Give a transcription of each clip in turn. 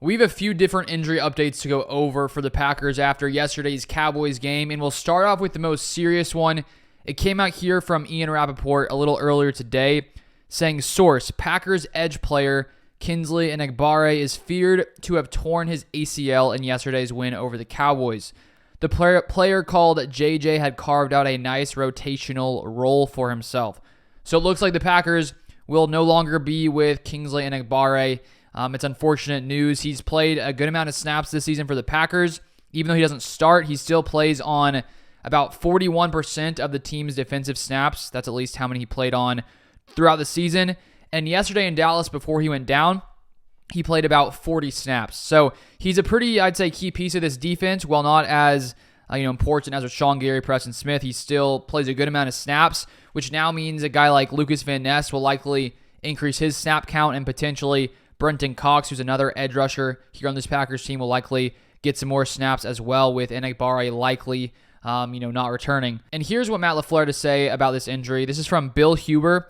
We have a few different injury updates to go over for the Packers after yesterday's Cowboys game, and we'll start off with the most serious one. It came out here from Ian Rappaport a little earlier today, saying, source, Packers edge player Kingsley Enagbare is feared to have torn his ACL in yesterday's win over the Cowboys. The player called JJ had carved out a nice rotational role for himself. So it looks like the Packers will no longer be with Kingsley Enagbare. It's unfortunate news. He's played a good amount of snaps this season for the Packers. Even though he doesn't start, he still plays on about 41% of the team's defensive snaps. That's at least how many he played on throughout the season. And yesterday in Dallas, before he went down, he played about 40 snaps. So he's a pretty, I'd say, key piece of this defense. While not as important as with Sean Gary, Preston Smith, he still plays a good amount of snaps, which now means a guy like Lucas Van Ness will likely increase his snap count, and potentially Brenton Cox, who's another edge rusher here on this Packers team, will likely get some more snaps as well, with Enagbare likely not returning. And here's what Matt LaFleur to say about this injury. This is from Bill Huber.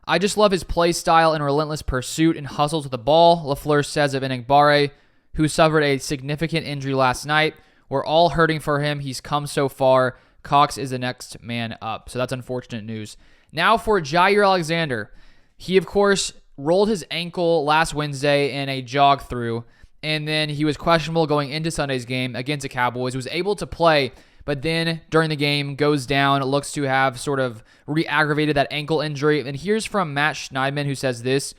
I just love his play style and relentless pursuit and hustles with the ball, LaFleur says of Enagbare, who suffered a significant injury last night. We're all hurting for him. He's come so far. Cox is the next man up. So that's unfortunate news. Now for Jaire Alexander. He, of course, rolled his ankle last Wednesday in a jog through, and then he was questionable going into Sunday's game against the Cowboys, was able to play, but then during the game goes down. It looks to have sort of re-aggravated that ankle injury. And here's from Matt Schneidman, who says this.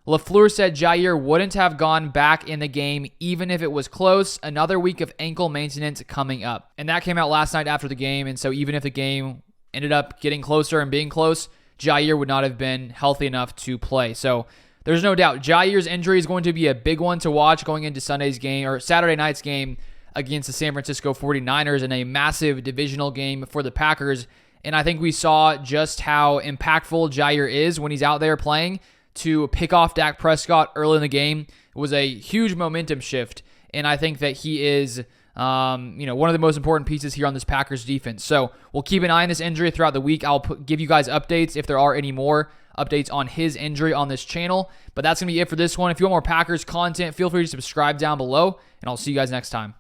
LaFleur said Jaire wouldn't have gone back in the game even if it was close. Another week of ankle maintenance coming up. And that came out last night after the game, and so even if the game ended up getting closer and being close, Jaire would not have been healthy enough to play. So there's no doubt Jaire's injury is going to be a big one to watch going into Sunday's game, or Saturday night's game against the San Francisco 49ers in a massive divisional game for the Packers. And I think we saw just how impactful Jaire is when he's out there playing. To pick off Dak Prescott early in the game was a huge momentum shift. And I think that he is one of the most important pieces here on this Packers defense. So we'll keep an eye on this injury throughout the week. I'll give you guys updates if there are any more updates on his injury on this channel. But that's going to be it for this one. If you want more Packers content, feel free to subscribe down below, and I'll see you guys next time.